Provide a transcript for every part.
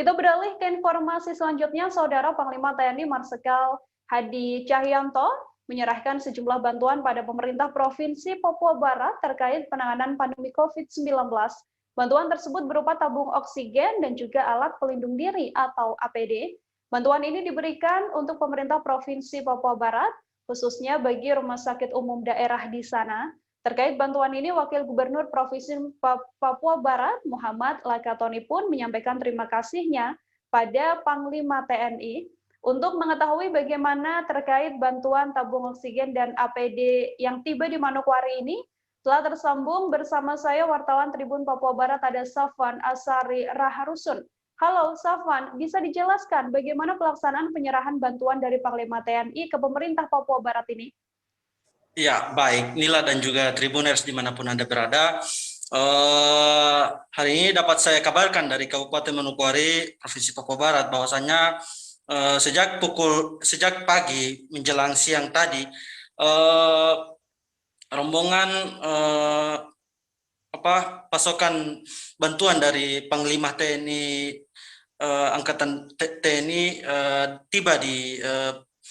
Kita beralih ke informasi selanjutnya, Saudara Panglima TNI Marsikal Hadi Cahyanto menyerahkan sejumlah bantuan pada pemerintah Provinsi Papua Barat terkait penanganan pandemi COVID-19. Bantuan tersebut berupa tabung oksigen dan juga alat pelindung diri atau APD. Bantuan ini diberikan untuk pemerintah Provinsi Papua Barat, khususnya bagi rumah sakit umum daerah di sana. Terkait bantuan ini, Wakil Gubernur Provinsi Papua Barat, Muhammad Lakatoni pun menyampaikan terima kasihnya pada Panglima TNI untuk mengetahui bagaimana terkait bantuan tabung oksigen dan APD yang tiba di Manokwari ini. Telah tersambung bersama saya wartawan Tribun Papua Barat ada Safwan Asari Raharusun. Halo Safwan, bisa dijelaskan bagaimana pelaksanaan penyerahan bantuan dari Panglima TNI ke pemerintah Papua Barat ini? Ya, baik. Nila dan juga Tribuners dimanapun Anda berada. Hari ini dapat saya kabarkan dari Kabupaten Manokwari, Provinsi Papua Barat, bahwasanya sejak pagi menjelang siang tadi, rombongan pasokan bantuan dari Panglima TNI Angkatan TNI tiba di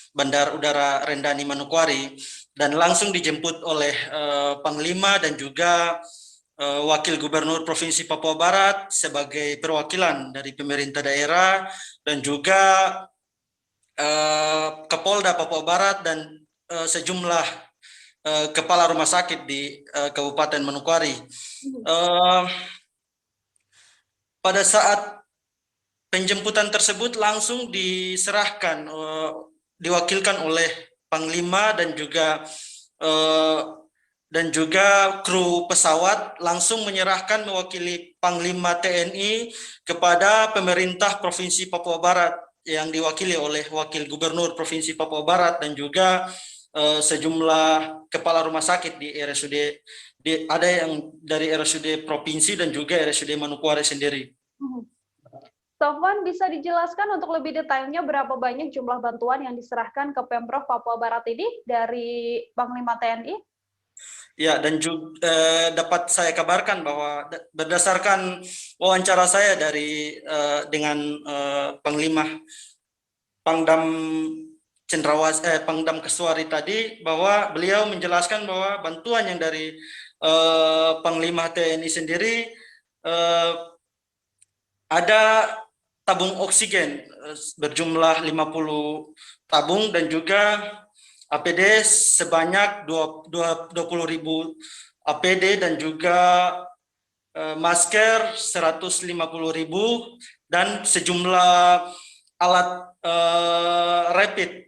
Bandar Udara Rendani Manokwari dan langsung dijemput oleh Panglima dan juga Wakil Gubernur Provinsi Papua Barat sebagai perwakilan dari pemerintah daerah dan juga Kapolda Papua Barat dan sejumlah kepala rumah sakit di Kabupaten Manokwari. Pada saat penjemputan tersebut langsung diserahkan, diwakilkan oleh Panglima dan juga kru pesawat langsung menyerahkan mewakili Panglima TNI kepada pemerintah Provinsi Papua Barat yang diwakili oleh Wakil Gubernur Provinsi Papua Barat dan juga sejumlah kepala rumah sakit di RSUD, ada yang dari RSUD Provinsi dan juga RSUD Manokwari sendiri. Safwan, bisa dijelaskan untuk lebih detailnya berapa banyak jumlah bantuan yang diserahkan ke Pemprov Papua Barat ini dari Panglima TNI? Ya, dan juga dapat saya kabarkan bahwa berdasarkan wawancara saya dengan Panglima Pangdam Pangdam Keswari tadi, bahwa beliau menjelaskan bahwa bantuan yang dari Panglima TNI sendiri ada tabung oksigen berjumlah 50 tabung dan juga APD sebanyak 20.000 APD dan juga masker 150.000 dan sejumlah alat rapid.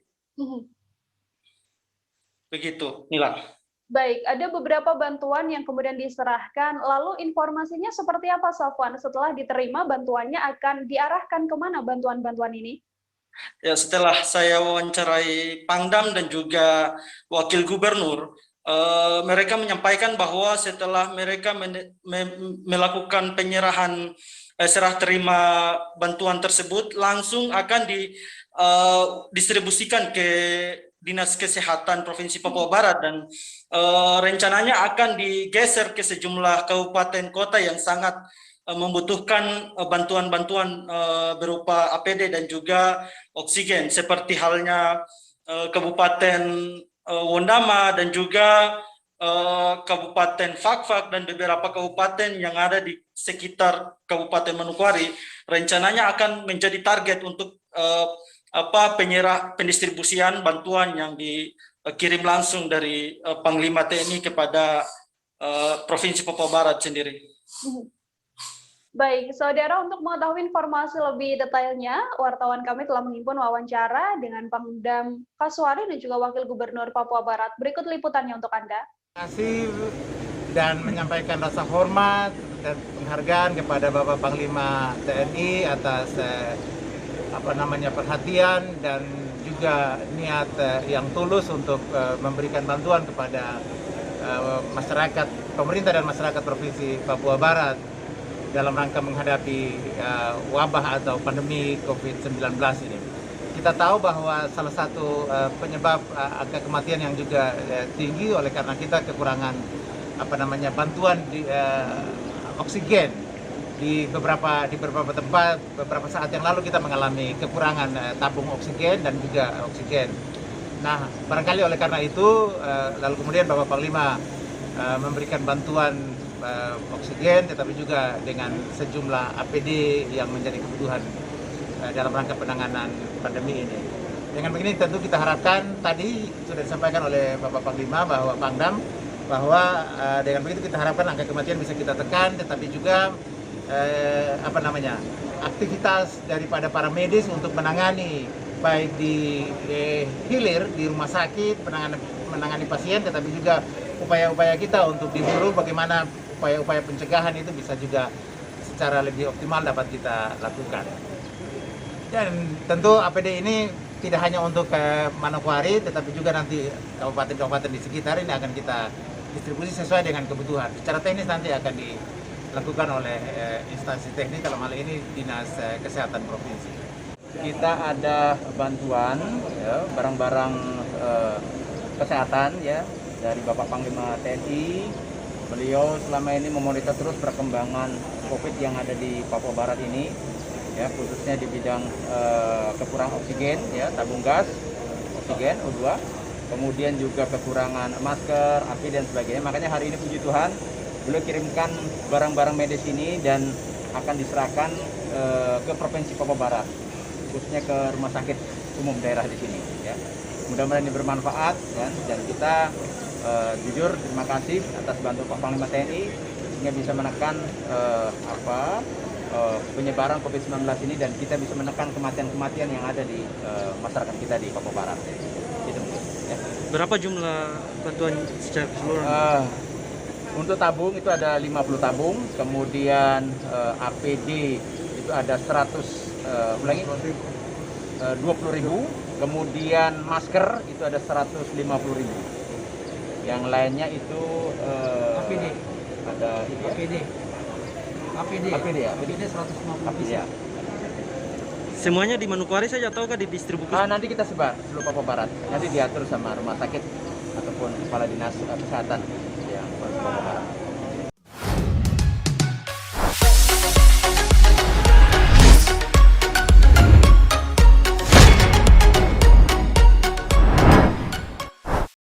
Begitu, Nila. Baik, ada beberapa bantuan yang kemudian diserahkan. Lalu informasinya seperti apa, Safwan? Setelah diterima, bantuannya akan diarahkan kemana bantuan-bantuan ini? Ya, setelah saya wawancarai Pangdam dan juga Wakil Gubernur, mereka menyampaikan bahwa setelah mereka melakukan penyerahan serah terima bantuan tersebut, langsung akan didistribusikan ke Dinas Kesehatan Provinsi Papua Barat dan rencananya akan digeser ke sejumlah kabupaten kota yang sangat membutuhkan bantuan-bantuan berupa APD dan juga oksigen, seperti halnya Kabupaten Wondama dan juga Kabupaten Fakfak dan beberapa kabupaten yang ada di sekitar Kabupaten Manokwari. Rencananya akan menjadi target untuk pendistribusian bantuan yang dikirim langsung dari Panglima TNI kepada Provinsi Papua Barat sendiri. Baik, Saudara, untuk mengetahui informasi lebih detailnya, wartawan kami telah menghimpun wawancara dengan Pangdam Kaswari dan juga Wakil Gubernur Papua Barat. Berikut liputannya untuk Anda. Terima kasih dan menyampaikan rasa hormat dan penghargaan kepada Bapak Panglima TNI atas perhatian dan juga niat yang tulus untuk memberikan bantuan kepada masyarakat, pemerintah dan masyarakat Provinsi Papua Barat dalam rangka menghadapi wabah atau pandemi COVID-19 ini. Kita tahu bahwa salah satu penyebab angka kematian yang juga tinggi oleh karena kita kekurangan bantuan di oksigen di beberapa tempat beberapa saat yang lalu kita mengalami kekurangan tabung oksigen dan juga oksigen. Nah, barangkali oleh karena itu lalu kemudian Bapak Panglima memberikan bantuan oksigen, tetapi juga dengan sejumlah APD yang menjadi kebutuhan dalam rangka penanganan pandemi ini. Dengan begini tentu kita harapkan, tadi sudah disampaikan oleh Bapak Panglima bahwa Pangdam, bahwa dengan begitu kita harapkan angka kematian bisa kita tekan, tetapi juga aktivitas daripada para medis untuk menangani baik di hilir di rumah sakit, menangani pasien, tetapi juga upaya-upaya kita untuk di hulu bagaimana upaya-upaya pencegahan itu bisa juga secara lebih optimal dapat kita lakukan. Dan tentu APD ini tidak hanya untuk Manokwari, tetapi juga nanti kabupaten-kabupaten di sekitar ini akan kita distribusi sesuai dengan kebutuhan. Secara teknis nanti akan dilakukan oleh instansi teknis, dalam hal ini Dinas Kesehatan Provinsi. Kita ada bantuan ya, barang-barang kesehatan ya dari Bapak Panglima TNI. Beliau selama ini memonitor terus perkembangan COVID yang ada di Papua Barat ini, ya khususnya di bidang kekurangan oksigen, ya tabung gas, oksigen O2, kemudian juga kekurangan masker, APD dan sebagainya. Makanya hari ini puji Tuhan, beliau kirimkan barang-barang medis ini dan akan diserahkan ke Provinsi Papua Barat, khususnya ke rumah sakit umum daerah di sini. Ya. Mudah-mudahan ini bermanfaat dan kita jujur terima kasih atas bantuan Pak Panglima TNI sehingga bisa menekan penyebaran COVID-19 ini dan kita bisa menekan kematian-kematian yang ada di masyarakat kita di Papua Barat. Itu ya. Berapa jumlah bantuan secara keseluruhan? Untuk tabung itu ada 50 tabung, kemudian APD itu ada 20.000, kemudian masker itu ada 150.000. Yang lainnya itu APD. Ada APD ya. APD 150 APD ya. Semuanya di Manokwari saja ataukah didistribusi? Nanti kita sebar seluruh Papua Barat. Nanti diatur sama rumah sakit ataupun kepala dinas kesehatan yang Papua Barat.